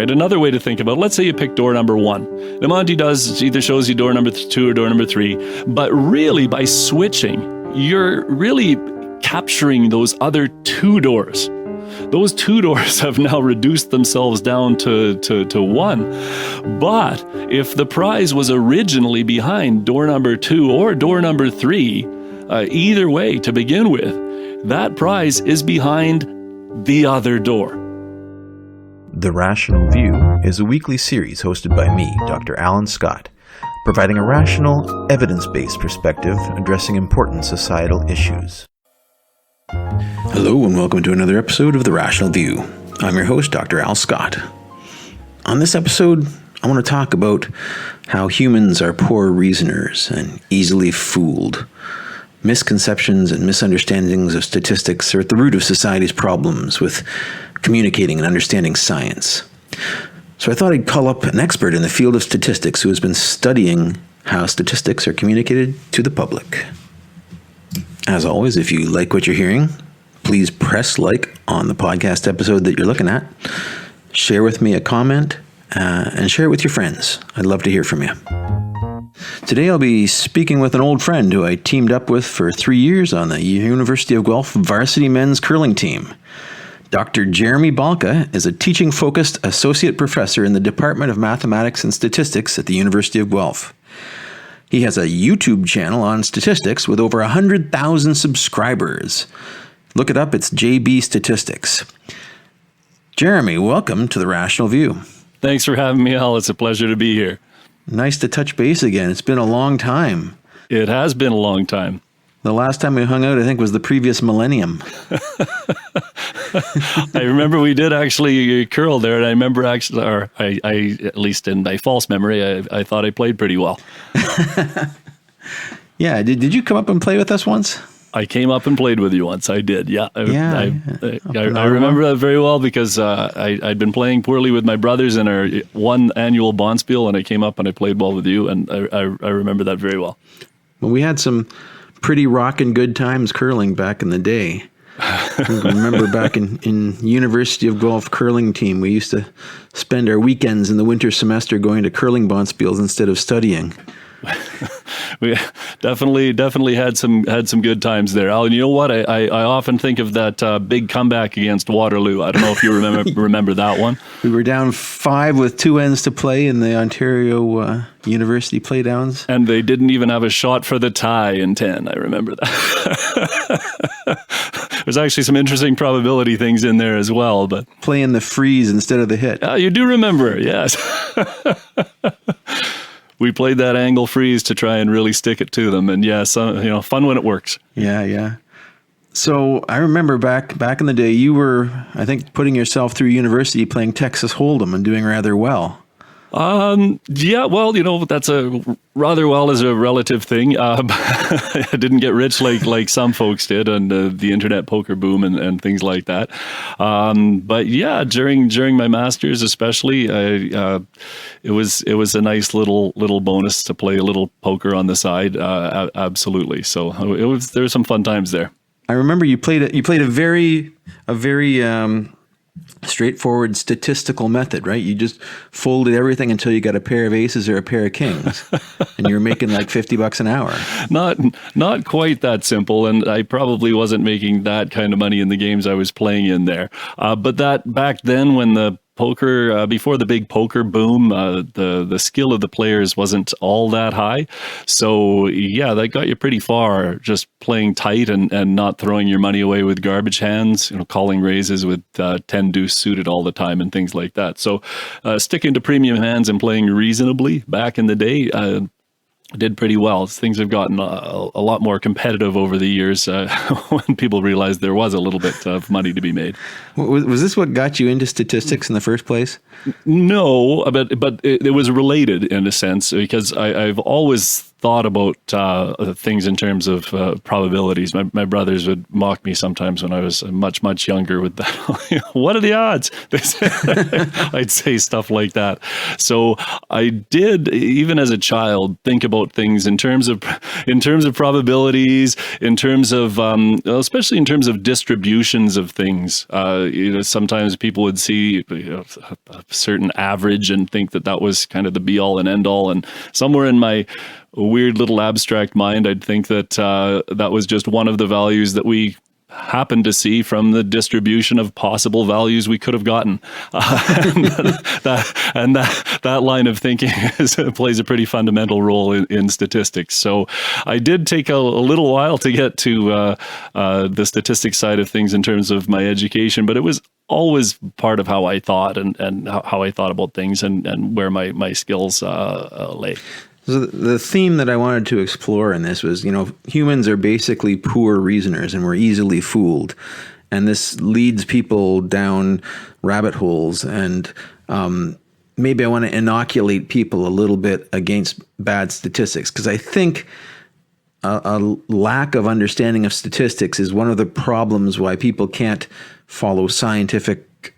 right? Another way to think about it, let's say you pick door number 1. Now, Monty either shows you door number 2 or door number 3, but really by switching, you're really capturing those other 2 doors. Those 2 doors have now reduced themselves down to 1. But if the prize was originally behind door number 2 or door number 3, either way to begin with, that prize is behind the other door. The Rational View is a weekly series hosted by me, Dr. Alan Scott, providing a rational, evidence-based perspective addressing important societal issues. Hello and welcome to another episode of The Rational View. I'm your host, Dr. Al Scott. On this episode, I want to talk about how humans are poor reasoners and easily fooled. Misconceptions and misunderstandings of statistics are at the root of society's problems with communicating and understanding science. So I thought I'd call up an expert in the field of statistics who has been studying how statistics are communicated to the public. As always, if you like what you're hearing, please press like on the podcast episode that you're looking at. Share with me a comment and share it with your friends. I'd love to hear from you. Today I'll be speaking with an old friend who I teamed up with for 3 years on the University of Guelph varsity men's curling team. Dr. Jeremy Balka is a teaching-focused associate professor in the Department of Mathematics and Statistics at the University of Guelph. He has a YouTube channel on statistics with over 100,000 subscribers. Look it up, it's JB Statistics. Jeremy, welcome to The Rational View. Thanks for having me, Al. It's a pleasure to be here. Nice to touch base again. It's been a long time. It has been a long time. The last time we hung out, I think, was the previous millennium. I remember we did actually curl there, and I remember actually, or I at least in my false memory, I thought I played pretty well. Yeah, did you come up and play with us once? I came up and played with you once. I did, yeah. I remember that very well because I'd been playing poorly with my brothers in our one annual Bonspiel, and I came up and I played well with you, and I remember that very well. Well, we had some pretty rockin' good times curling back in the day. I remember back in University of Guelph curling team, we used to spend our weekends in the winter semester going to curling Bonspiels instead of studying. We definitely had some good times there, Al. And you know what? I often think of that big comeback against Waterloo. I don't know if you remember that one. We were down 5 with 2 ends to play in the Ontario University Playdowns, and they didn't even have a shot for the tie in 10. I remember that. There's actually some interesting probability things in there as well, but playing the freeze instead of the hit. You do remember, yes. We played that angle freeze to try and really stick it to them, and fun when it works. Yeah. So I remember back in the day, you were, I think, putting yourself through university playing Texas Hold'em and doing rather well. Yeah, well, that's a rather well is a relative thing. I didn't get rich like some folks did on the internet poker boom and things like that. But yeah, during my master's especially, it was a nice little bonus to play a little poker on the side. Absolutely. So there were some fun times there. I remember you played a very straightforward statistical method, right? You just folded everything until you got a pair of aces or a pair of kings, and you were making like $50 an hour. Not quite that simple, and I probably wasn't making that kind of money in the games I was playing in there. But that back then, when the poker before the big poker boom, the skill of the players wasn't all that high. So yeah, that got you pretty far just playing tight and not throwing your money away with garbage hands, calling raises with 10 deuce suited all the time and things like that. So sticking to premium hands and playing reasonably back in the day did pretty well. Things have gotten a lot more competitive over the years when people realized there was a little bit of money to be made. Was this what got you into statistics in the first place? No, but it was related in a sense, because I've always thought about things in terms of probabilities. My brothers would mock me sometimes when I was much younger with that. What are the odds? I'd say stuff like that. So I did, even as a child, think about things in terms of probabilities, in terms of especially in terms of distributions of things. Sometimes people would see a certain average and think that was kind of the be all and end all, and somewhere in my weird little abstract mind, I'd think that that was just one of the values that we happened to see from the distribution of possible values we could have gotten. That line of thinking plays a pretty fundamental role in statistics. So I did take a little while to get to the statistics side of things in terms of my education, but it was always part of how I thought and how I thought about things and where my skills lay. So the theme that I wanted to explore in this was, humans are basically poor reasoners and we're easily fooled. And this leads people down rabbit holes. And maybe I want to inoculate people a little bit against bad statistics, because I think a lack of understanding of statistics is one of the problems why people can't follow scientific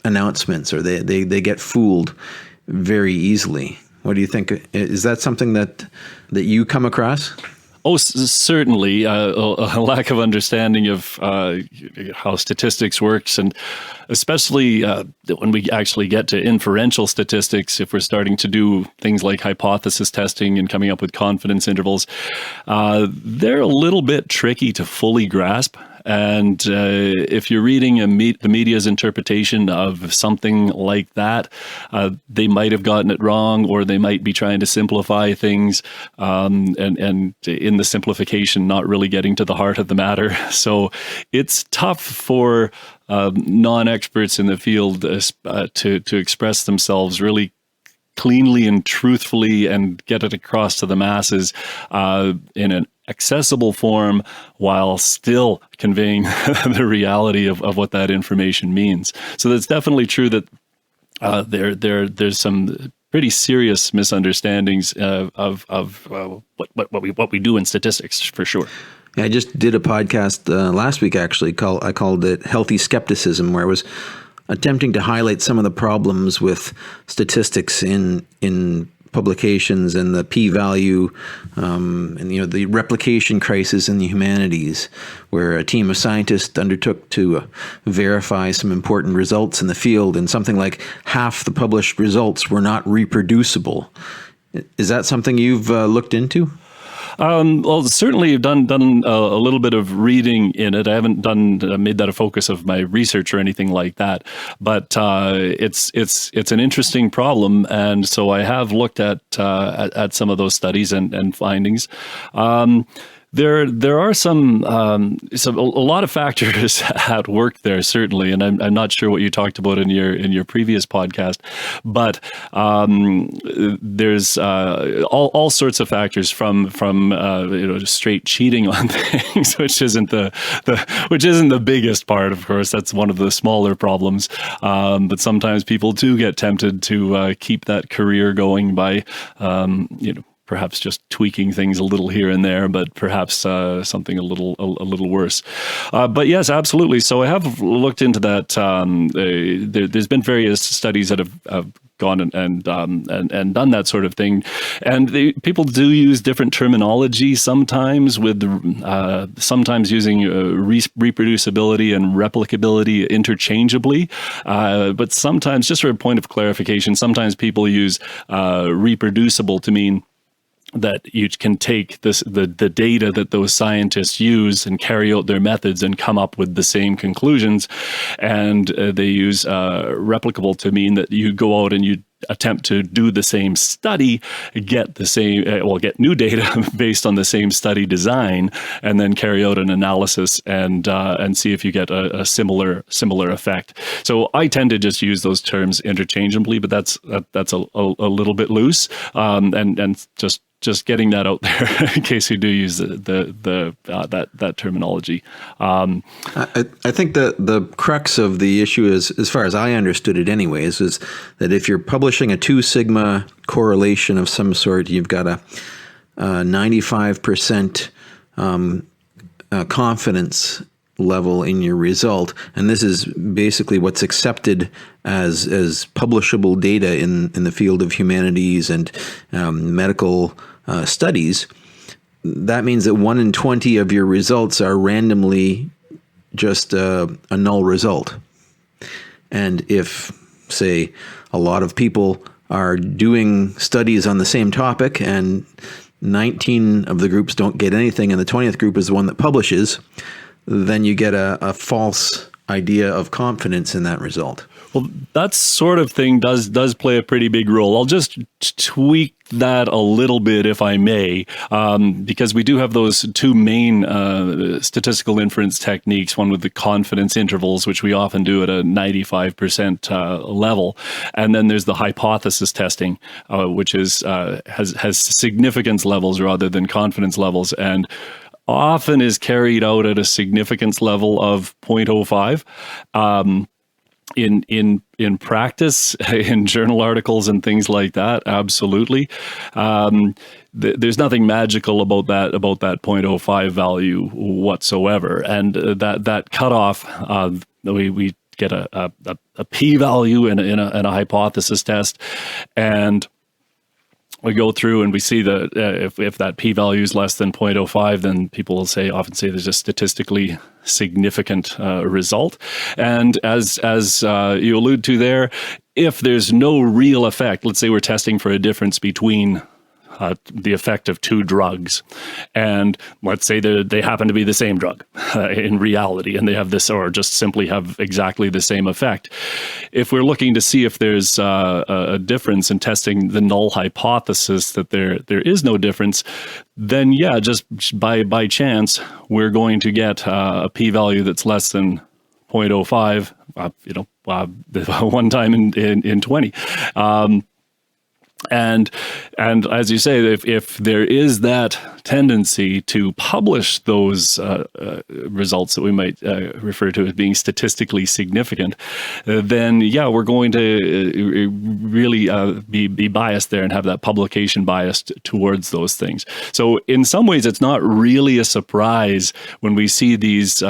announcements, or they get fooled very easly. What do you think? Is that something that you come across? Oh, certainly. A lack of understanding of how statistics works, and especially when we actually get to inferential statistics, if we're starting to do things like hypothesis testing and coming up with confidence intervals, they're a little bit tricky to fully grasp. And if you're reading the media's interpretation of something like that, they might have gotten it wrong, or they might be trying to simplify things, and in the simplification, not really getting to the heart of the matter. So it's tough for non-experts in the field to express themselves really cleanly and truthfully and get it across to the masses in an accessible form, while still conveying the reality of what that information means. So that's definitely true that there's some pretty serious misunderstandings of what we do in statistics, for sure. Yeah, I just did a podcast last week, actually. I called it Healthy Skepticism, where I was attempting to highlight some of the problems with statistics in publications and the p-value, and the replication crisis in the humanities, where a team of scientists undertook to verify some important results in the field, and something like half the published results were not reproducible. Is that something you've looked into? Well, certainly I've done a little bit of reading in it. I haven't made that a focus of my research or anything like that, but it's an interesting problem, and so I have looked at some of those studies and findings. There are some a lot of factors at work there, certainly, and I'm not sure what you talked about in your previous podcast, but there's all sorts of factors from straight cheating on things, which isn't the biggest part, of course. That's one of the smaller problems, but sometimes people do get tempted to keep that career going by perhaps just tweaking things a little here and there, but perhaps something a little worse. But yes, absolutely. So I have looked into that. There's been various studies that have gone and done that sort of thing, and people do use different terminology sometimes, with sometimes using reproducibility and replicability interchangeably, but sometimes, just for a point of clarification, sometimes people use reproducible to mean that you can take the data that those scientists use and carry out their methods and come up with the same conclusions. And they use replicable to mean that you go out and you attempt to do the same study, get new data based on the same study design, and then carry out an analysis and see if you get a similar effect. So I tend to just use those terms interchangeably, but that's a little bit loose, and just just getting that out there in case you do use that terminology. I think the crux of the issue is, as far as I understood it anyways, is that if you're publishing a 2 sigma correlation of some sort, you've got a 95% confidence level in your result, and this is basically what's accepted as publishable data in the field of humanities and medical studies. That means that 1 in 20 of your results are randomly just a null result. And if, say, a lot of people are doing studies on the same topic and 19 of the groups don't get anything and the 20th group is the one that publishes, then you get a false idea of confidence in that result. Well, that sort of thing does play a pretty big role. I'll just tweak that a little bit, if I may, because we do have those 2 main statistical inference techniques, one with the confidence intervals, which we often do at a 95% level. And then there's the hypothesis testing, which is has significance levels rather than confidence levels, and often is carried out at a significance level of 0.05. In practice, in journal articles and things like that, absolutely. There's nothing magical about that 0.05 value whatsoever, and that cutoff, we get a p-value in a hypothesis test, and we go through and we see that if that p-value is less than 0.05, then people will often say there's a statistically significant result. And as you allude to there, if there's no real effect, let's say we're testing for a difference between the effect of 2 drugs, and let's say they happen to be the same drug in reality, and they have this, or just simply have exactly the same effect. If we're looking to see if there's a difference in testing the null hypothesis that there is no difference, then yeah, just by chance, we're going to get a p-value that's less than 0.05, one time in 20. And as you say, if there is that tendency to publish those results that we might refer to as being statistically significant, then yeah, we're going to really be biased there and have that publication bias towards those things. So in some ways, it's not really a surprise when we see these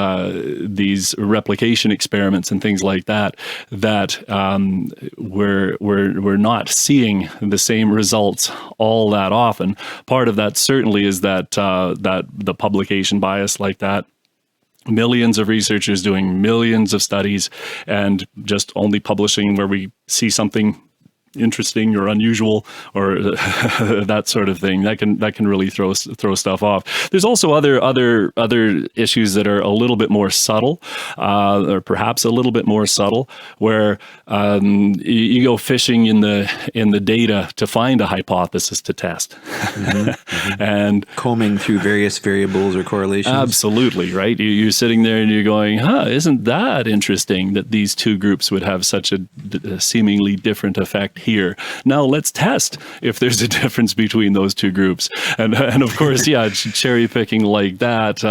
replication experiments and things like that we're not seeing the same results all that often. Part of that certainly is that the publication bias like that. Millions of researchers doing millions of studies and just only publishing where we see something interesting or unusual or that sort of thing that can really throw stuff off. There's also other issues that are a little bit more subtle, or perhaps a little bit more subtle, where you go fishing in the data to find a hypothesis to test, and combing through various variables or correlations. Absolutely, right. You're sitting there and you're going, isn't that interesting that these 2 groups would have such a seemingly different effect here. Now let's test if there's a difference between those 2 groups. And of course, yeah, cherry picking like that,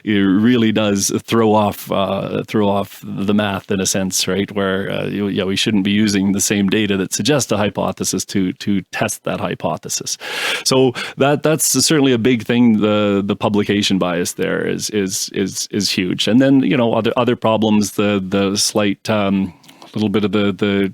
it really does throw off the math in a sense, right? Where we shouldn't be using the same data that suggests a hypothesis to test that hypothesis. So that's certainly a big thing. The publication bias there is huge. And then other problems, the slight little bit of a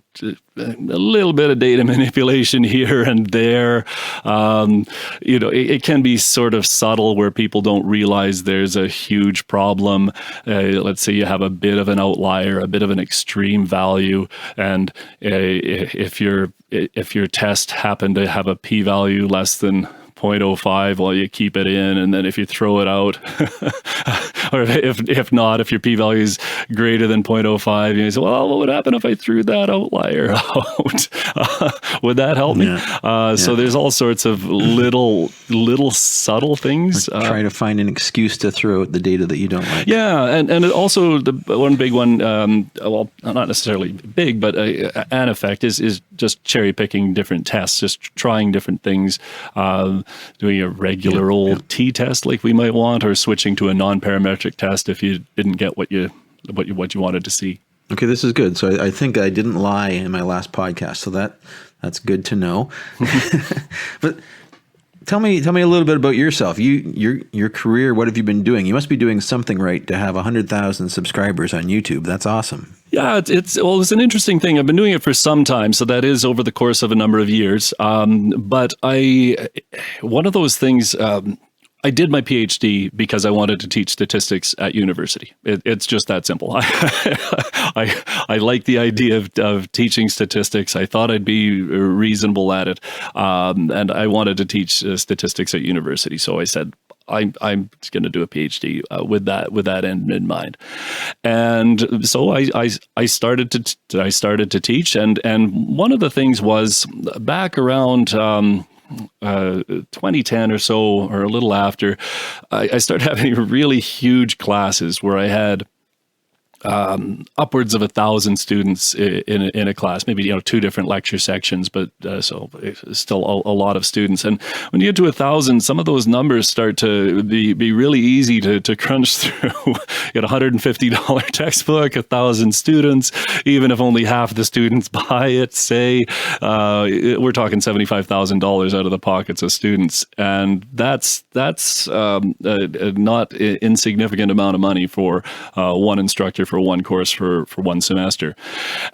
little bit of data manipulation here and there. It can be sort of subtle where people don't realize there's a huge problem. Let's say you have a bit of an outlier, a bit of an extreme value, and if your test happened to have a p-value less than 0.05, well, you keep it in, and then if you throw it out, or if not, if your p-value is greater than 0.05, you say, well, what would happen if I threw that outlier out? Would that help me? So Yeah. there's all sorts of little subtle things. Try to find an excuse to throw out the data that you don't like. Yeah, and also the one big one, well, not necessarily big, but an effect is just cherry picking different tests, just trying different things, doing a regular old t-test like we might want, or switching to a non-parametric test if you didn't get what you wanted to see. Okay, this is good. So I think I didn't lie in my last podcast, so that's good to know. But tell me a little bit about yourself. Your career. What have you been doing? You must be doing something right to have 100,000 subscribers on YouTube. That's awesome. Yeah, it's an interesting thing. I've been doing it for some time, so that is over the course of a number of years. But one of those things. I did my PhD because I wanted to teach statistics at university. It's just that simple. I like the idea of teaching statistics. I thought I'd be reasonable at it, and I wanted to teach statistics at university. So I said, I'm going to do a PhD with that end in mind, and so I started to teach, and one of the things was back around 2010 or so, or a little after, I started having really huge classes where I had upwards of 1,000 students in a class, maybe, two different lecture sections, but so it's still a lot of students. And when you get to 1,000, some of those numbers start to be really easy to crunch through. You get $150 textbook, 1,000 students, even if only half the students buy it, say, we're talking $75,000 out of the pockets of students. And that's a not insignificant amount of money for one instructor for one course for one semester.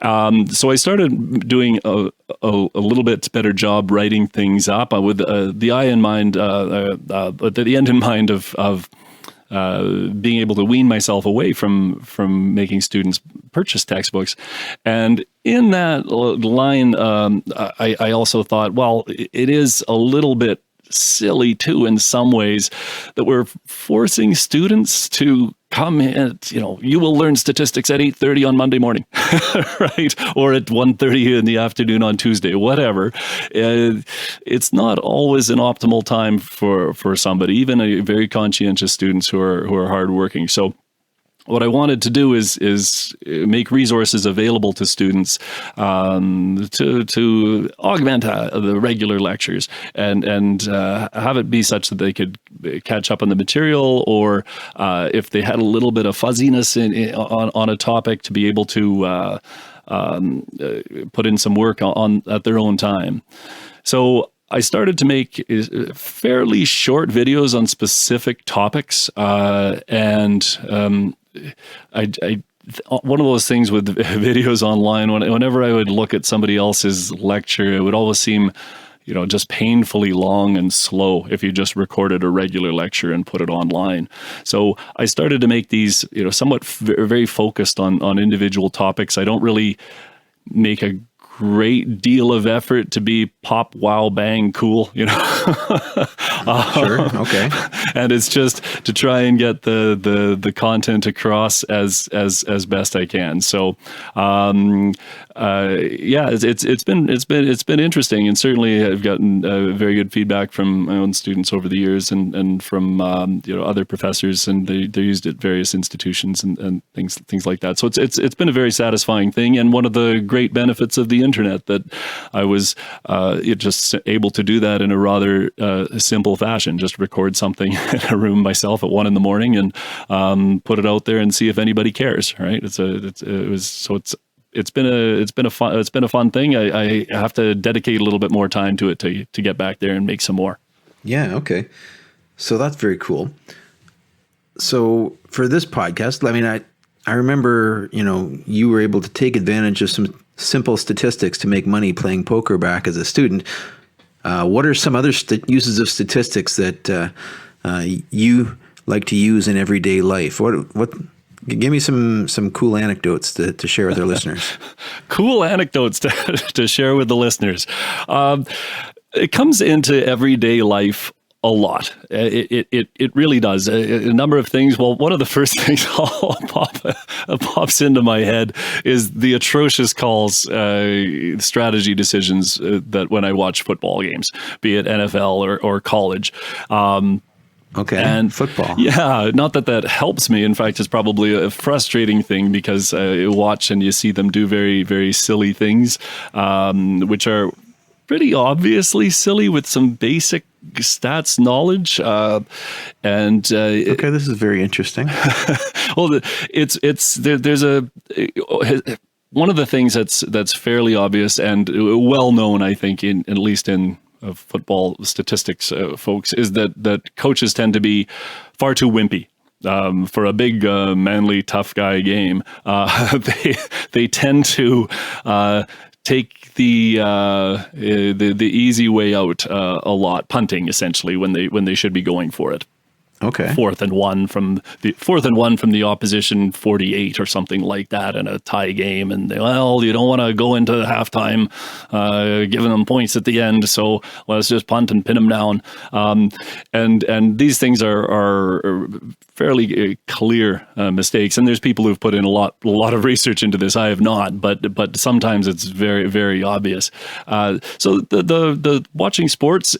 So I started doing a little bit better job writing things up with the eye in mind, the end in mind of being able to wean myself away from making students purchase textbooks. And in that line, I also thought, well, it is a little bit silly too in some ways that we're forcing students to come in, you will learn statistics at 8:30 on Monday morning, right? Or at 1:30 in the afternoon on Tuesday, whatever. It's not always an optimal time for somebody, even a very conscientious students who are hardworking. So what I wanted to do is make resources available to students to augment the regular lectures and have it be such that they could catch up on the material, or if they had a little bit of fuzziness on a topic, to be able to put in some work at their own time. So I started to make fairly short videos on specific topics, and one of those things with videos online, whenever I would look at somebody else's lecture, it would always seem, just painfully long and slow if you just recorded a regular lecture and put it online. So I started to make these, somewhat very focused on individual topics. I don't really make a great deal of effort to be pop, wow, bang, cool, Sure. Okay. And it's just to try and get the content across as best I can. So, it's been interesting, and certainly I've gotten very good feedback from my own students over the years, and from other professors, and they used it at various institutions and things like that. So it's been a very satisfying thing, and one of the great benefits of the internet, that I was just able to do that in a rather simple fashion. Just record something in a room myself at 1 a.m. and put it out there and see if anybody cares. Right? It's been a fun thing. I have to dedicate a little bit more time to it to get back there and make some more. Yeah. Okay. So that's very cool. So for this podcast, I mean, I remember, you were able to take advantage of some simple statistics to make money playing poker back as a student. What are some other uses of statistics that you like to use in everyday life? What? Give me some cool anecdotes to share with our listeners. Cool anecdotes to share with the listeners. It comes into everyday life a lot. It really does. A number of things. Well, one of the first things pops into my head is the atrocious calls, strategy decisions that when I watch football games, be it NFL or college. Okay. And football. Yeah, not that helps me. In fact, it's probably a frustrating thing because you watch and you see them do very, very silly things, which are pretty obviously silly with some basic stats knowledge. Okay, this is very interesting. Well, there's one of the things that's fairly obvious and well known, I think, at least in football statistics, folks, is that coaches tend to be far too wimpy. For a big, manly, tough guy game, they tend to take the easy way out a lot, punting essentially when they should be going for it. Okay. Fourth and one from the opposition 48 or something like that in a tie game, and you don't want to go into halftime giving them points at the end, so let's just punt and pin them down. And these things are fairly clear mistakes, and there's people who've put in a lot of research into this. I have not, but sometimes it's very, very obvious. So the watching sports,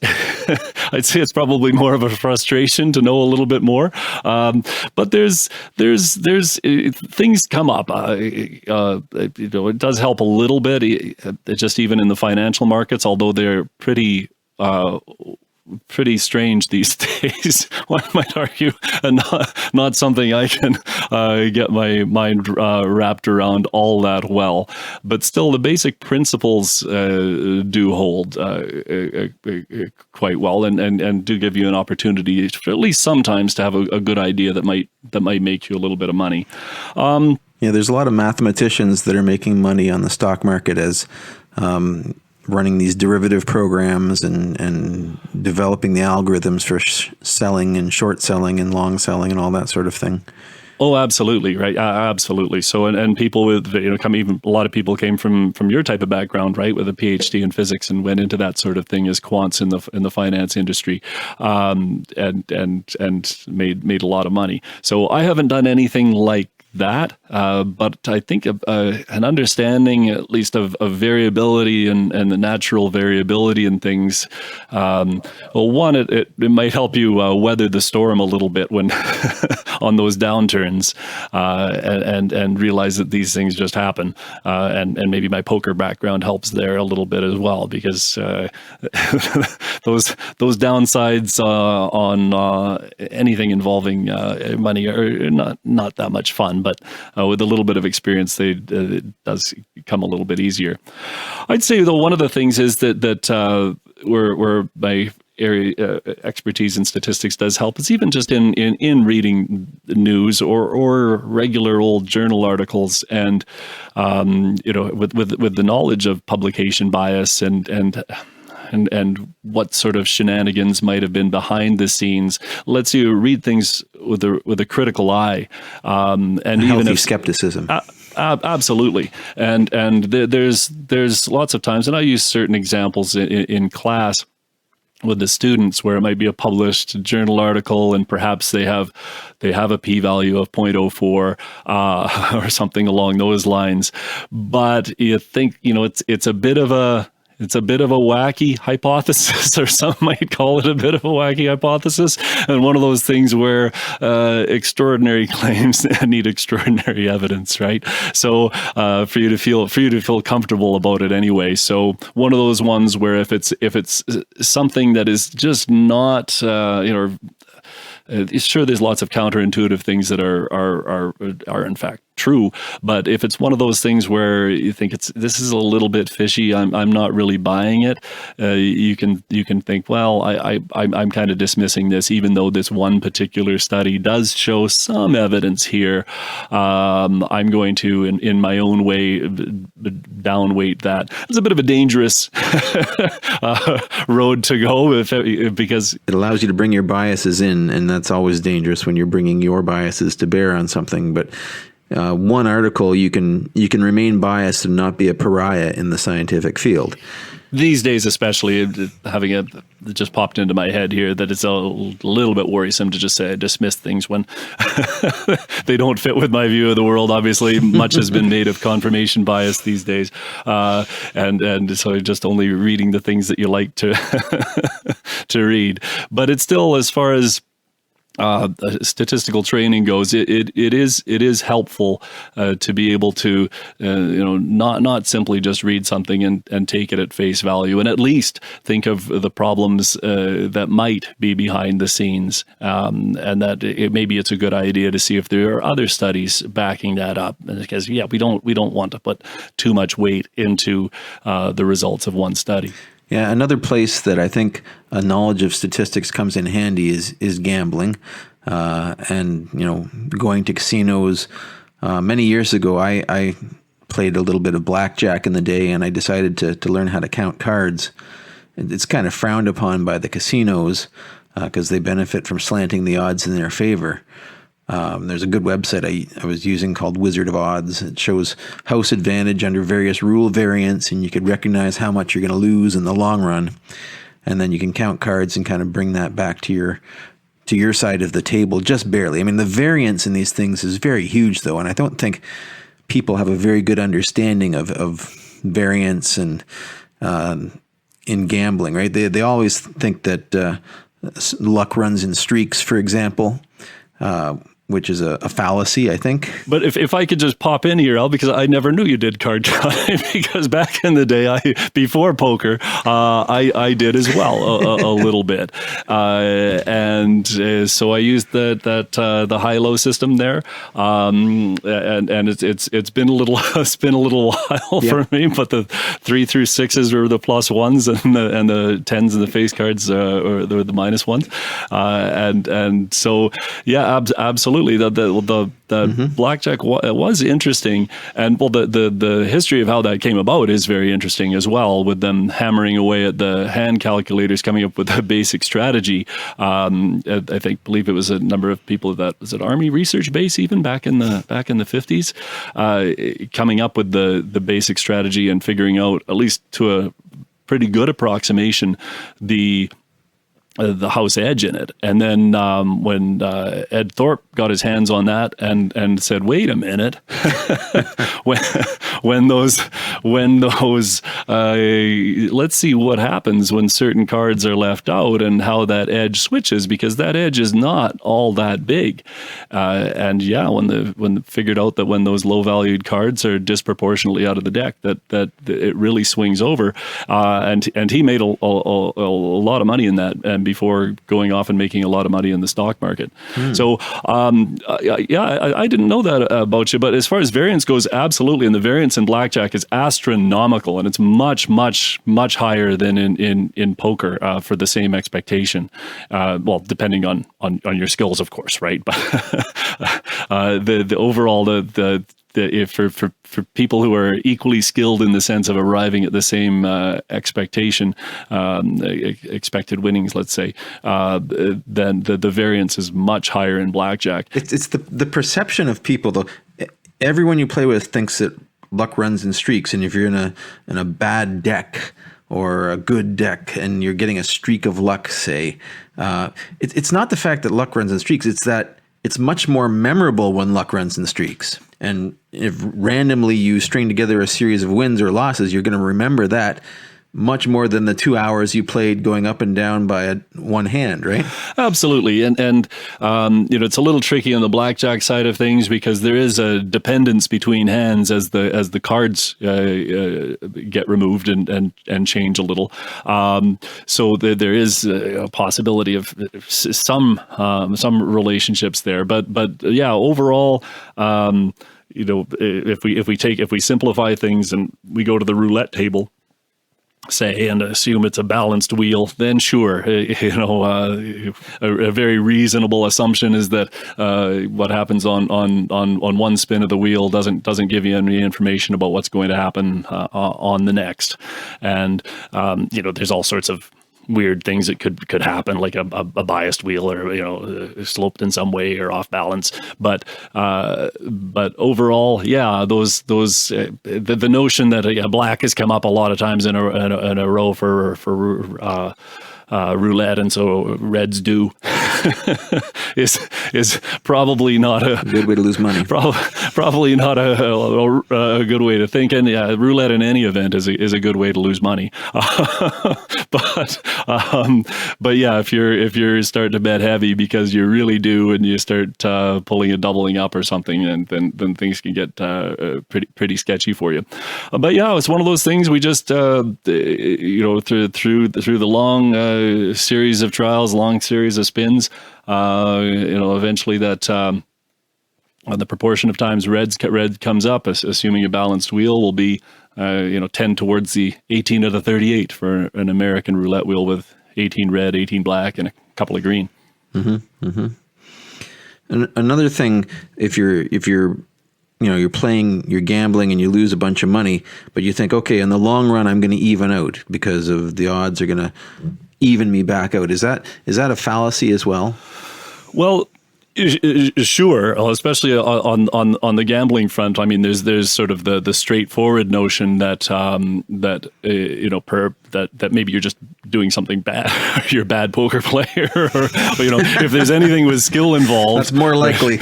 I'd say it's probably more of a frustration to know a little bit more. But there's things come up. It does help a little bit, just even in the financial markets, although they're pretty strange these days. One might argue, and not something I can get my mind wrapped around all that well. But still, the basic principles do hold quite well, and do give you an opportunity, for at least sometimes, to have a good idea that might make you a little bit of money. Yeah, there's a lot of mathematicians that are making money on the stock market as running these derivative programs and developing the algorithms for selling and short selling and long selling and all that sort of thing. Oh, absolutely, right? Absolutely. So, and people with, even a lot of people came from your type of background, right, with a PhD in physics and went into that sort of thing as quants in the finance industry, and made a lot of money. So I haven't done anything like that, but I think an understanding, at least of variability and the natural variability in things. Well, one, it might help you weather the storm a little bit when on those downturns, and realize that these things just happen. And maybe my poker background helps there a little bit as well, because those downsides on anything involving money are not that much fun. But with a little bit of experience, it does come a little bit easier. I'd say, though, one of the things is that where my area expertise in statistics does help is even just in reading the news or regular old journal articles, and with the knowledge of publication bias and what sort of shenanigans might have been behind the scenes, lets you read things with a critical eye, and healthy skepticism. Absolutely, and there's lots of times, and I use certain examples in class with the students, where it might be a published journal article, and perhaps they have a p-value of 0.04 or something along those lines, but you think it's a bit of a wacky hypothesis, or some might call it a bit of a wacky hypothesis, and one of those things where extraordinary claims need extraordinary evidence, right? So for you to feel comfortable about it anyway. So one of those ones where if it's something that is just not sure, there's lots of counterintuitive things that are in fact true, but if it's one of those things where you think this is a little bit fishy, I'm not really buying it, you can think, well, I'm kind of dismissing this, even though this one particular study does show some evidence here. I'm going to, in my own way, downweight that. It's a bit of a dangerous road to go, because it allows you to bring your biases in, and that's always dangerous when you're bringing your biases to bear on something. But one article, you can remain biased and not be a pariah in the scientific field. these days, especially it just popped into my head here that it's a little bit worrisome to just say I dismiss things when they don't fit with my view of the world. Obviously, much has been made of confirmation bias these days, and so just only reading the things that you like to to read. But it's still, as far as statistical training goes, it is helpful to be able to not simply just read something and take it at face value, and at least think of the problems that might be behind the scenes, and that maybe it's a good idea to see if there are other studies backing that up, because we don't want to put too much weight into the results of one study. Yeah, another place that I think a knowledge of statistics comes in handy is gambling, and going to casinos. Many years ago, I played a little bit of blackjack in the day, and I decided to learn how to count cards. It's kind of frowned upon by the casinos because they benefit from slanting the odds in their favor. There's a good website I was using called Wizard of Odds. It shows house advantage under various rule variants, and you could recognize how much you're going to lose in the long run. And then you can count cards and kind of bring that back to your side of the table, just barely. I mean, the variance in these things is very huge, though, and I don't think people have a very good understanding of variance and in gambling, right? They always think that luck runs in streaks, for example, which is a fallacy, I think. But if I could just pop in here, Al, because I never knew you did card counting, because back in the day, before poker, I did as well a little bit, and so I used the high-low system there, and it's been a little while for me. But the 3 through 6s were the +1s, and the 10s and the face cards or the -1s, and so yeah, absolutely. The blackjack was interesting, and the history of how that came about is very interesting as well, with them hammering away at the hand calculators, coming up with a basic strategy. Believe it was a number of people that was at Army Research Base even back in the 50s, coming up with the basic strategy and figuring out, at least to a pretty good approximation, the house edge in it. And then when Ed Thorpe got his hands on that and said, wait a minute, when those let's see what happens when certain cards are left out and how that edge switches, because that edge is not all that big. And yeah, when figured out that when those low valued cards are disproportionately out of the deck, that it really swings over. And he made a lot of money in that, and before going off and making a lot of money in the stock market. So, I didn't know that about you, but as far as variance goes, absolutely. And the variance in blackjack is astronomical, and it's much, much, much higher than in poker for the same expectation. Well, depending on your skills, of course, right? But the overall, for people who are equally skilled in the sense of arriving at the same expected winnings, let's say, then the variance is much higher in blackjack. It's the perception of people, though. Everyone you play with thinks that luck runs in streaks, and if you're in a bad deck or a good deck and you're getting a streak of luck, say, it's not the fact that luck runs in streaks, it's that it's much more memorable when luck runs in streaks. And if randomly you string together a series of wins or losses, you're going to remember that much more than the 2 hours you played going up and down by one hand, right? Absolutely. And it's a little tricky on the blackjack side of things, because there is a dependence between hands as the cards get removed and change a little. So there is a possibility of some relationships there. But yeah, overall, if we simplify things and we go to the roulette table, say, and assume it's a balanced wheel, then sure, a very reasonable assumption is that what happens on one spin of the wheel doesn't give you any information about what's going to happen on the next. And there's all sorts of weird things that could happen, like a biased wheel, or sloped in some way or off balance. But overall, yeah, the notion that a black has come up a lot of times in a row for roulette, and so reds do is probably not a Good way to lose money. Probably not a good way to think. And yeah, roulette in any event is a good way to lose money. But yeah, if you're starting to bet heavy because you really do, and you start pulling and doubling up or something, and then things can get pretty sketchy for you. But yeah, it's one of those things we just through the long series of trials, long series of spins, eventually that the proportion of times red comes up, assuming a balanced wheel, will be 10 towards the 18 out of 38 for an American roulette wheel with 18 red, 18 black, and a couple of green. Mm-hmm. Mm-hmm. And another thing, if you're playing, you're gambling, and you lose a bunch of money, but you think, okay, in the long run, I'm going to even out because of the odds are going to even me back out. Is that a fallacy as well? Well, sure, especially on the gambling front. I mean, there's sort of the straightforward notion that that maybe you're just doing something bad, you're a bad poker player, or if there's anything with skill involved, that's more likely.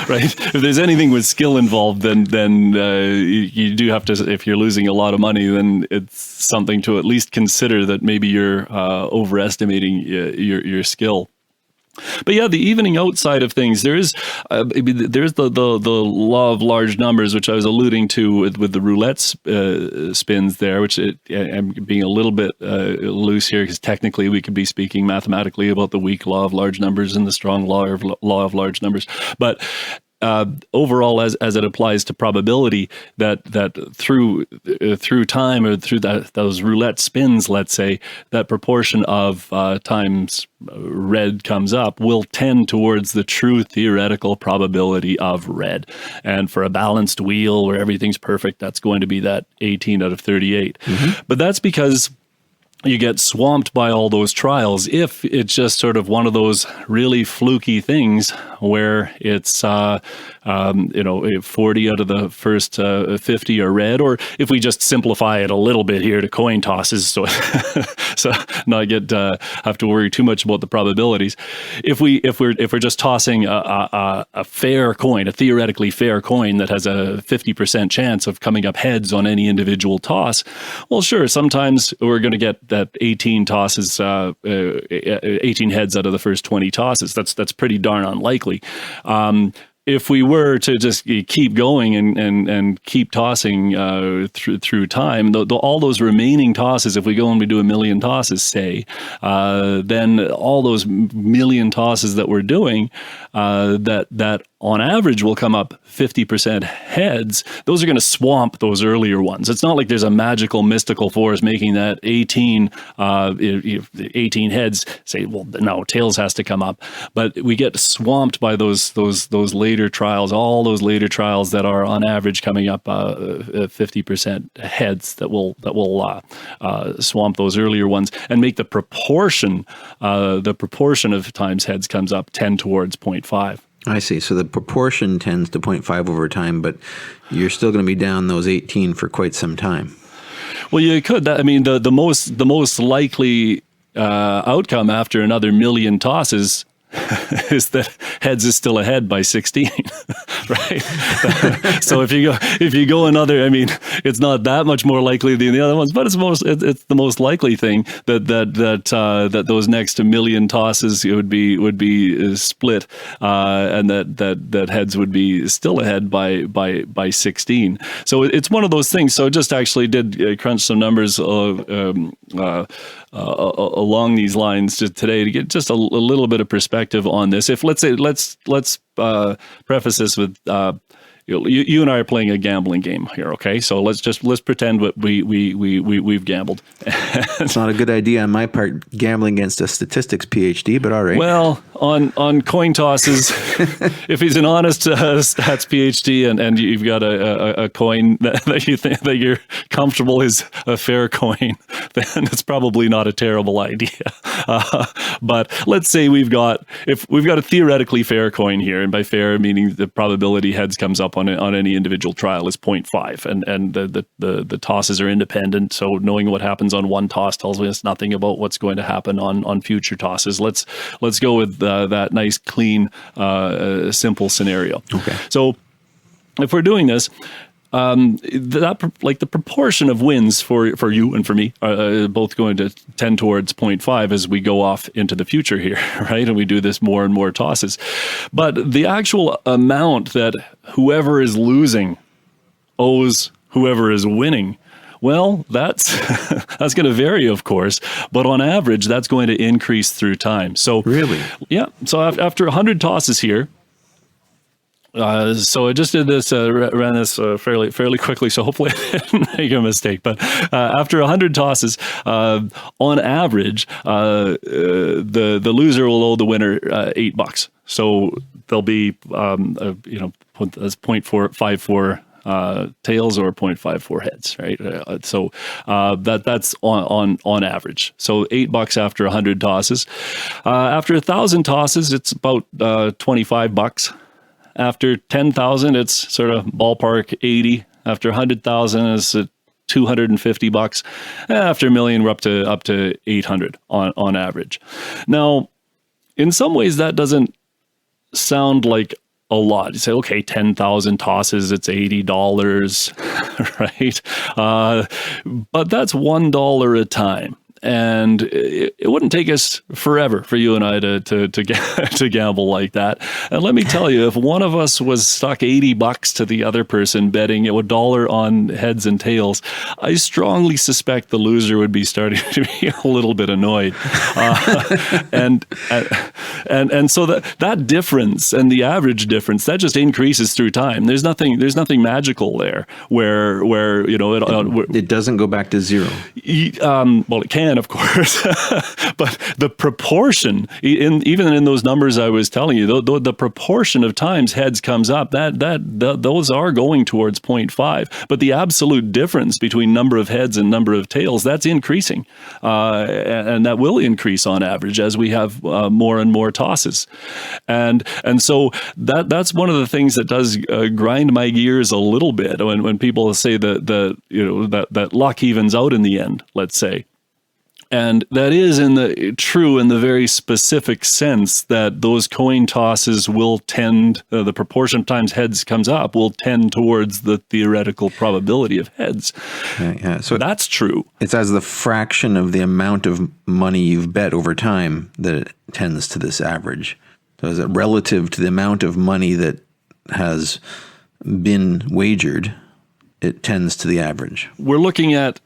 Right? If there's anything with skill involved, then you do have to. If you're losing a lot of money, then it's something to at least consider that maybe you're overestimating your skill. But yeah, the evening out side of things, there's the law of large numbers, which I was alluding to with the roulette spins there, which I'm being a little bit loose here because technically we could be speaking mathematically about the weak law of large numbers and the strong law of large numbers. But overall, as it applies to probability, that through time, or through those roulette spins, let's say, that proportion of times red comes up will tend towards the true theoretical probability of red. And for a balanced wheel where everything's perfect, that's going to be that 18 out of 38. Mm-hmm. But that's because you get swamped by all those trials. If it's just sort of one of those really fluky things where it's 40 out of the first 50 are red, or if we just simplify it a little bit here to coin tosses, so not have to worry too much about the probabilities. If we're just tossing a fair coin, a theoretically fair coin that has a 50% chance of coming up heads on any individual toss, well, sure, sometimes we're going to get that 18 tosses, 18 heads out of the first 20 tosses. That's pretty darn unlikely. If we were to just keep going and keep tossing through time, all those remaining tosses, if we go and we do 1 million tosses, say, then all those million tosses that we're doing, that on average will come up 50% heads, those are going to swamp those earlier ones. It's not like there's a magical mystical force making that 18 heads say, well, no, tails has to come up. But we get swamped by those later trials, all those later trials that are on average coming up 50% heads that will swamp those earlier ones and make the proportion of times heads comes up 10 towards 0.5. I see. So the proportion tends to 0.5 over time, but you're still going to be down those 18 for quite some time. Well, you could. I mean, the most likely outcome after another million tosses is that heads is still ahead by 16, right? So if you go another, I mean, it's not that much more likely than the other ones, but it's the most likely thing that those next million tosses would be split, and that heads would be still ahead by 16. So it's one of those things. So just actually did crunch some numbers along these lines just today to get just a little bit of perspective on this. If let's preface this with you and I are playing a gambling game here, okay? So let's pretend we've gambled. It's not a good idea on my part, gambling against a statistics PhD, but all right. Well, on coin tosses, if he's an honest stats PhD and you've got a coin that you think that you're comfortable is a fair coin, then it's probably not a terrible idea. But let's say we've got a theoretically fair coin here, and by fair meaning the probability heads comes up on any individual trial is 0.5, and the tosses are independent. So knowing what happens on one toss tells us nothing about what's going to happen on future tosses. Let's go with that nice, clean, simple scenario. Okay. So if we're doing this, the proportion of wins for you and for me are both going to tend towards 0.5 as we go off into the future here, right? And we do this more and more tosses. But the actual amount that whoever is losing owes whoever is winning, well, that's going to vary, of course, but on average, that's going to increase through time. So really, yeah. So after 100 tosses here. So I just did this, ran this fairly quickly, so hopefully I didn't make a mistake. But after 100 tosses, on average, the loser will owe the winner $8. So there'll be, that's 0.54 tails or 0.54 heads, right? So that's on average. So $8 after 100 tosses. After 1,000 tosses, it's about $25. After 10,000, it's sort of ballpark 80. After 100,000, it's $250. After a million, we're up to 800 on average. Now, in some ways, that doesn't sound like a lot. You say, okay, 10,000 tosses, it's $80, right? But that's $1 a time. And it wouldn't take us forever for you and I to gamble like that. And let me tell you, if one of us was stuck $80 to the other person betting a dollar on heads and tails, I strongly suspect the loser would be starting to be a little bit annoyed. And so that difference and the average difference that just increases through time. There's nothing magical there where it doesn't go back to zero. Well, it can. Of course, but the proportion, even in those numbers I was telling you, the proportion of times heads comes up, those are going towards 0.5. But the absolute difference between number of heads and number of tails, that's increasing, and that will increase on average as we have more and more tosses, and so that's one of the things that does grind my gears a little bit when people say that luck evens out in the end. Let's say. And that is true in the very specific sense that those coin tosses will tend, the proportion of times heads comes up will tend towards the theoretical probability of heads. Yeah. So that's true. It's as the fraction of the amount of money you've bet over time that it tends to this average. So is it relative to the amount of money that has been wagered, it tends to the average. When we're looking at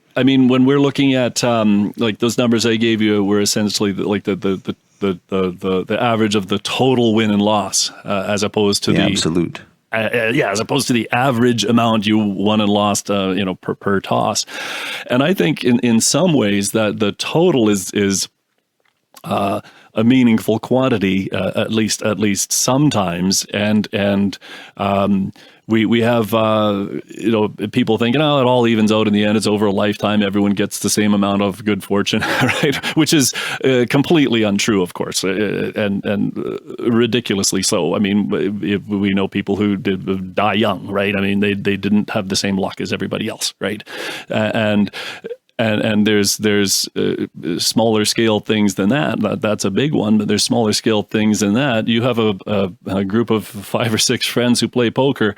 like those numbers I gave you were essentially like the average of the total win and loss as opposed to the absolute. As opposed to the average amount you won and lost, per toss. And I think in some ways that the total is a meaningful quantity, at least sometimes, and we have people thinking, it all evens out in the end. It's over a lifetime. Everyone gets the same amount of good fortune, right? Which is completely untrue, of course, and ridiculously so. I mean, we know people who did die young, right? I mean, they didn't have the same luck as everybody else, right? And there's smaller scale things than that. That's a big one, but there's smaller scale things than that. You have a group of 5 or 6 friends who play poker.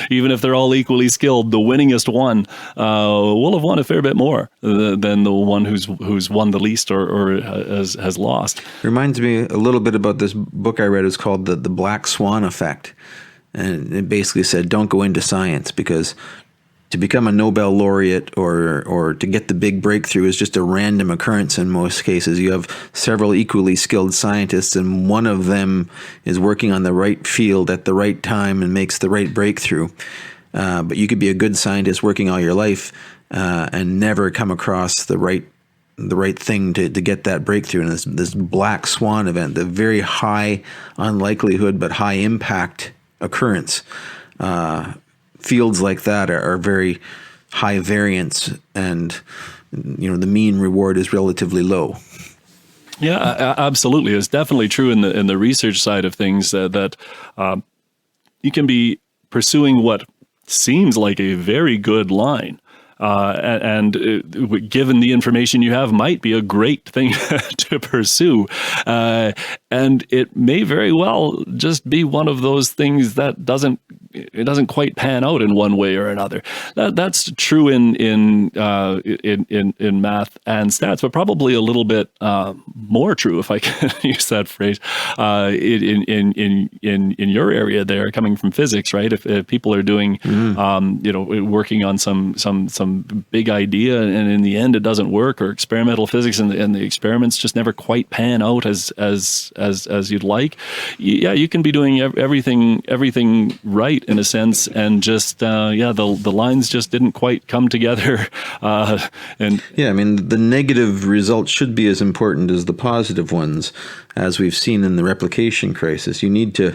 Even if they're all equally skilled, the winningest one will have won a fair bit more than the one who's won the least or has lost. Reminds me a little bit about this book I read. It's called the Black Swan Effect, and it basically said don't go into science because to become a Nobel laureate or to get the big breakthrough is just a random occurrence in most cases. You have several equally skilled scientists, and one of them is working on the right field at the right time and makes the right breakthrough. But you could be a good scientist working all your life and never come across the right thing to get that breakthrough. And this black swan event, the very high unlikelihood but high impact occurrence, fields like that are very high variance, and the mean reward is relatively low. Yeah, absolutely. It's definitely true in the research side of things that you can be pursuing what seems like a very good line. And given the information you have, might be a great thing to pursue. And it may very well just be one of those things that doesn't quite pan out in one way or another. That's true in math and stats, but probably a little bit more true, if I can use that phrase, in your area there, coming from physics, right? If people are doing, working on some big idea, and in the end it doesn't work, or experimental physics, and the experiments just never quite pan out as you'd like. Yeah, you can be doing everything right in a sense, and just the lines just didn't quite come together. The negative results should be as important as the positive ones, as we've seen in the replication crisis. You need to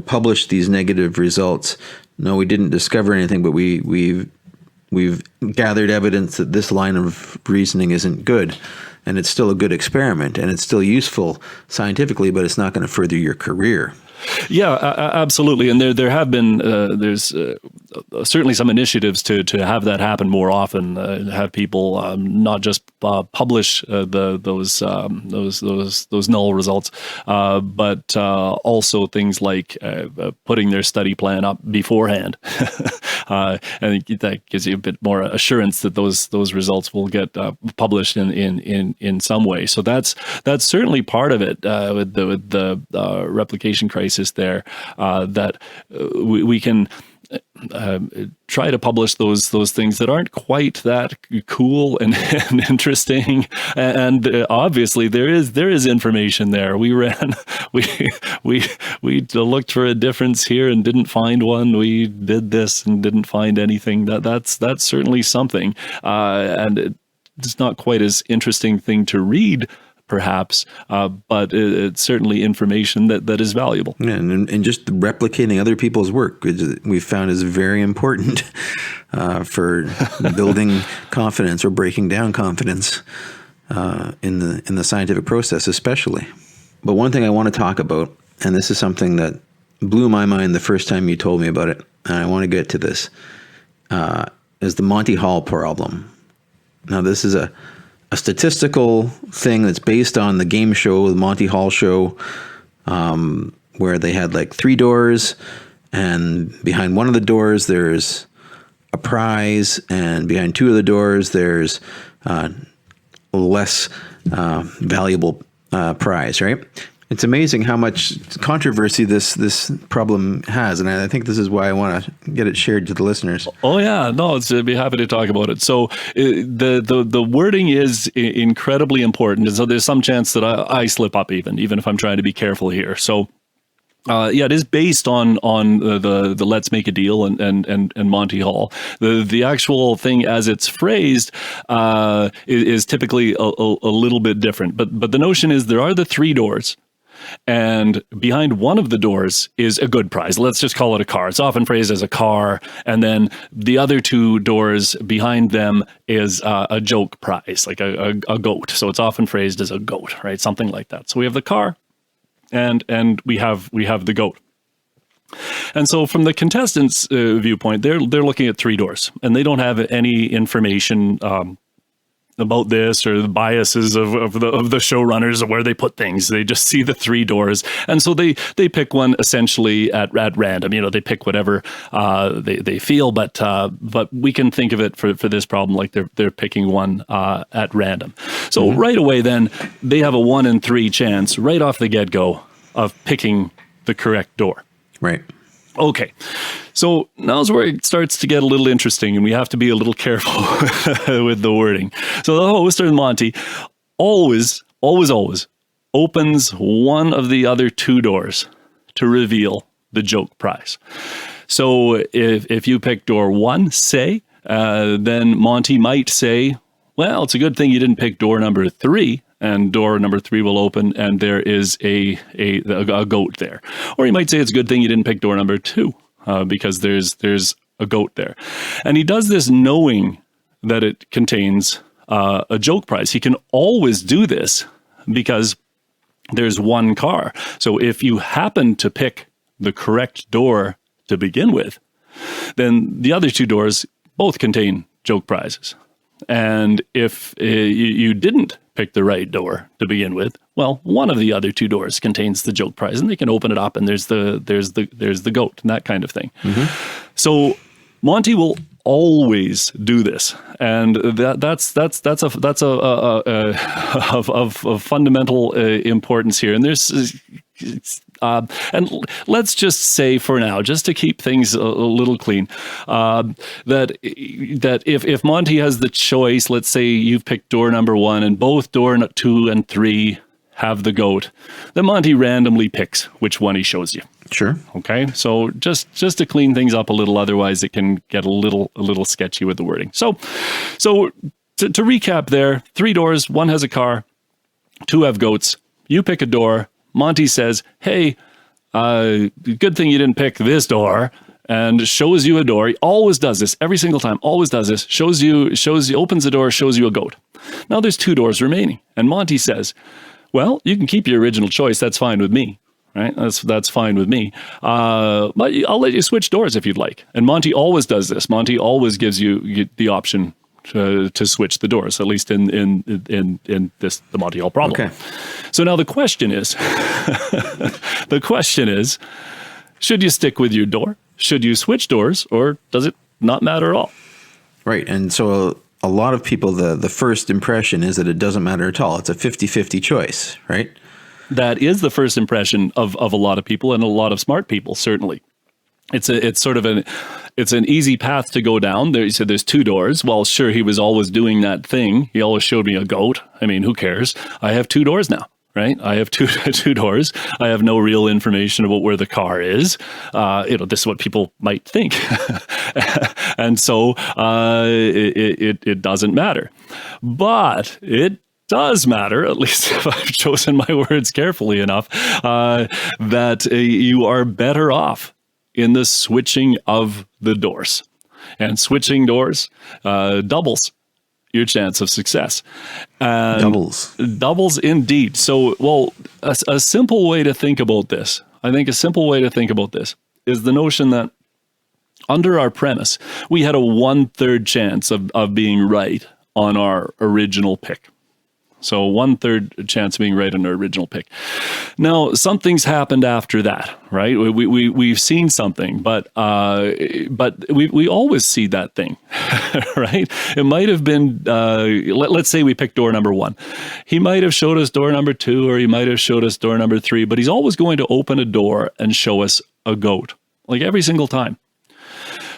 publish these negative results. No, we didn't discover anything, but we've gathered evidence that this line of reasoning isn't good, and it's still a good experiment, and it's still useful scientifically, but it's not going to further your career. Yeah, absolutely. And there have been there's certainly some initiatives to have that happen more often. Have people not just publish those null results, but also things like putting their study plan up beforehand. I think that gives you a bit more assurance that those results will get published in some way. So that's certainly part of it with the replication crisis there, that we can try to publish those things that aren't quite that cool and interesting, and obviously there is information there. We looked for a difference here and didn't find one. We did this and didn't find anything. That's certainly something, and it's not quite as interesting thing to read, perhaps, but it's certainly information that is valuable. Yeah, and just replicating other people's work, which we've found is very important for building confidence or breaking down confidence in the scientific process, especially. But one thing I want to talk about, and this is something that blew my mind the first time you told me about it, and I want to get to this, is the Monty Hall problem. Now, this is a statistical thing that's based on the game show, the Monty Hall show, where they had like 3 doors, and behind one of the doors there's a prize, and behind 2 of the doors there's a less valuable prize, right? It's amazing how much controversy this problem has, and I think this is why I want to get it shared to the listeners. Oh yeah, no, I'd be happy to talk about it. So the wording is incredibly important, and so there's some chance that I slip up even if I'm trying to be careful here. So. It is based on the Let's Make a Deal and Monty Hall. The actual thing as it's phrased is typically a little bit different. But the notion is there are the 3 doors, and behind one of the doors is a good prize. Let's just call it a car. It's often phrased as a car, and then the other 2 doors behind them is a joke prize, like a goat. So it's often phrased as a goat, right? Something like that. So we have the car. And we have the goat. And so from the contestants' viewpoint, they're looking at 3 doors, and they don't have any information about this or the biases of the showrunners or where they put things. They just see the 3 doors, and so they pick one essentially at random. They pick whatever they feel, but we can think of it for this problem like they're picking one at random. So right away, then they have a 1 in 3 chance right off the get-go of picking the correct door. Right. Okay, so now's where it starts to get a little interesting, and we have to be a little careful with the wording. So the host, or Monty, always opens one of the other two doors to reveal the joke prize. So if you pick door one, say, then Monty might say, well, it's a good thing you didn't pick door number 3, and door number 3 will open, and there is a goat there. Or he might say it's a good thing you didn't pick door number 2, because there's a goat there. And he does this knowing that it contains a joke prize. He can always do this because there's one car. So if you happen to pick the correct door to begin with, then the other 2 doors both contain joke prizes. And if you didn't pick the right door to begin with, well, one of the other 2 doors contains the joke prize, and they can open it up, and there's the goat and that kind of thing. Mm-hmm. So Monty will always do this, and that's of fundamental importance here. And there's and let's just say for now, just to keep things a little clean, that if Monty has the choice, let's say you've picked door number 1 and both door 2 and 3 have the goat, then Monty randomly picks which one he shows you. Sure. Okay. So just to clean things up a little, otherwise it can get a little sketchy with the wording. So to recap there, 3 doors, 1 has a car, 2 have goats. You pick a door. Monty says, hey, good thing you didn't pick this door, and shows you a door. He always does this, every single time, always does this, shows you, opens the door, shows you a goat. Now there's 2 doors remaining, and Monty says, well, you can keep your original choice, that's fine with me, right? That's fine with me. But I'll let you switch doors if you'd like. And Monty always does this. Monty always gives you the option to switch the doors, at least in the Monty Hall problem. Okay. So now the question is, should you stick with your door? Should you switch doors, or does it not matter at all? Right. And so a lot of people, the first impression is that it doesn't matter at all. It's a 50-50 choice, right? That is the first impression of a lot of people, and a lot of smart people, certainly. It's an easy path to go down. He said there's 2 doors. Well, sure, he was always doing that thing. He always showed me a goat. I mean, who cares? I have 2 doors now, right? I have two doors. I have no real information about where the car is. This is what people might think. And so it doesn't matter. But it does matter, at least if I've chosen my words carefully enough, that you are better off in the switching of the doors. And switching doors doubles your chance of success. Doubles indeed. So, well, a simple way to think about this, I think a simple way to think about this is the notion that under our premise, we had a 1/3 chance of being right on our original pick. So 1/3 chance of being right on our original pick. Now, something's happened after that, right? We've seen something, but we always see that thing, right? It might have been, let's say we picked door number 1. He might have showed us door number 2, or he might have showed us door number 3, but he's always going to open a door and show us a goat, like every single time.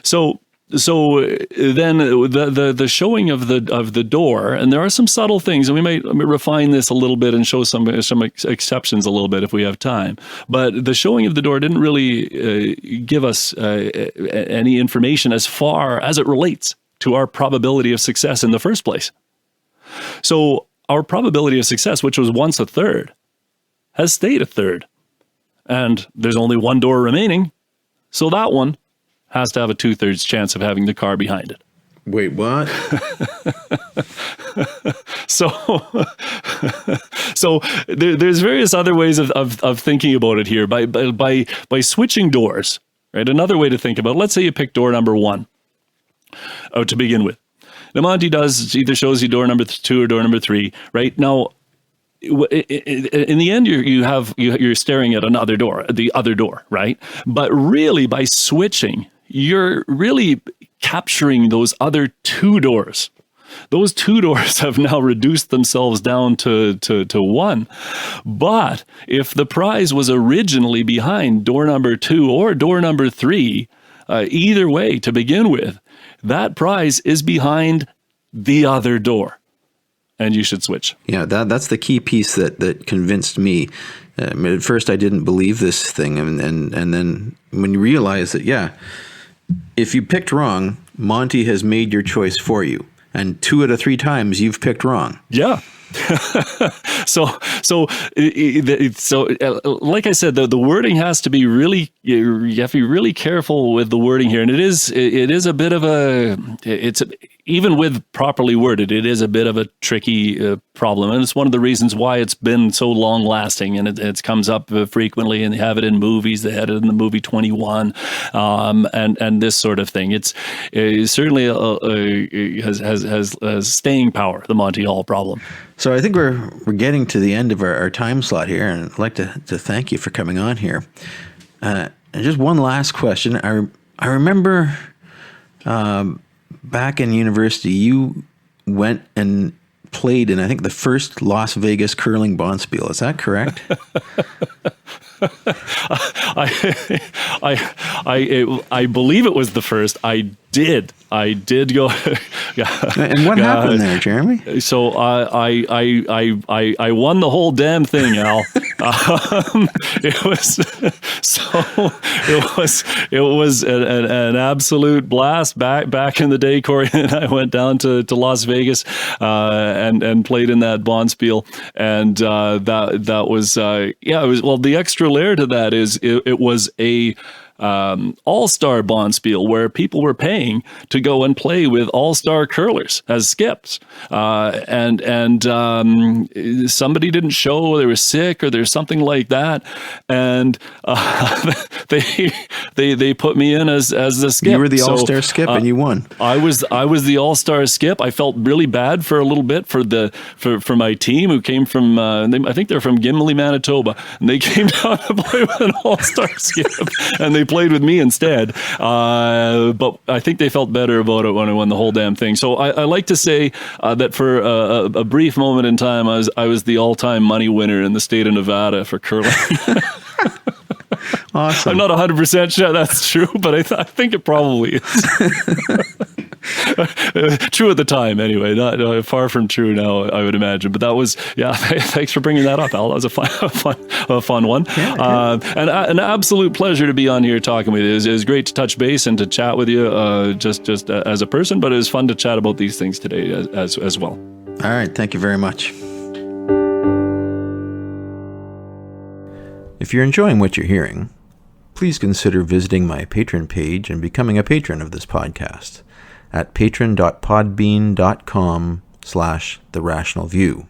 So then the showing of the door, and there are some subtle things, and we might refine this a little bit and show some exceptions a little bit if we have time. But the showing of the door didn't really give us any information as far as it relates to our probability of success in the first place. So our probability of success, which was once 1/3, has stayed 1/3, and there's only 1 door remaining, so that one has to have a 2/3 chance of having the car behind it. Wait, what? So there's various other ways of thinking about it here by switching doors, right? Another way to think about it, let's say you pick door number 1 to begin with. Now Monty either shows you door number 2 or door number 3, right? Now, in the end, you're staring at another door, the other door, right? But really, by switching, you're really capturing those other 2 doors. Those 2 doors have now reduced themselves down to 1. But if the prize was originally behind door number 2 or door number 3, either way to begin with, that prize is behind the other door. And you should switch. Yeah, that's the key piece that convinced me. At first, I didn't believe this thing, and then when you realize that, yeah, if you picked wrong, Monty has made your choice for you, and 2 out of 3 times you've picked wrong. Yeah. So like I said, the wording has to be really, you have to be really careful with the wording here. And it is a bit of even with properly worded, it is a bit of a tricky problem. And it's one of the reasons why it's been so long lasting, and it comes up frequently, and they have it in movies. They had it in the movie 21, and this sort of thing. It certainly has staying power, the Monty Hall problem. So I think we're getting to the end of our time slot here, and I'd like to thank you for coming on here. And just one last question. I remember back in university, you went and played in, I think, the first Las Vegas curling bonspiel. Is that correct? I believe it was the first. I did go. And what happened there, Jeremy? So I won the whole damn thing, Al. It was an absolute blast back in the day. Corey and I went down to Las Vegas and played in that bonspiel, and that was it was, well, the extra layer to that is it was a all-star bonspiel where people were paying to go and play with all-star curlers as skips, and somebody didn't show, they were sick or there's something like that, and they put me in as the skip. You were the all-star skip, and you won. I was the all-star skip. I felt really bad for a little bit for my team, who came from I think they're from Gimli, Manitoba, and they came down to play with an all-star skip, and they played with me instead. But I think they felt better about it when I won the whole damn thing. So I like to say that for a brief moment in time, I was the all-time money winner in the state of Nevada for curling. Awesome. I'm not 100% sure that's true, but I think it probably is. True at the time, anyway. Not far from true now, I would imagine. But that was, thanks for bringing that up, Al. That was a fun one. Yeah. And an absolute pleasure to be on here talking with you. It was great to touch base and to chat with you, just as a person, but it was fun to chat about these things today as well. All right. Thank you very much. If you're enjoying what you're hearing, please consider visiting my Patreon page and becoming a patron of this podcast at patron.podbean.com/TheRationalView.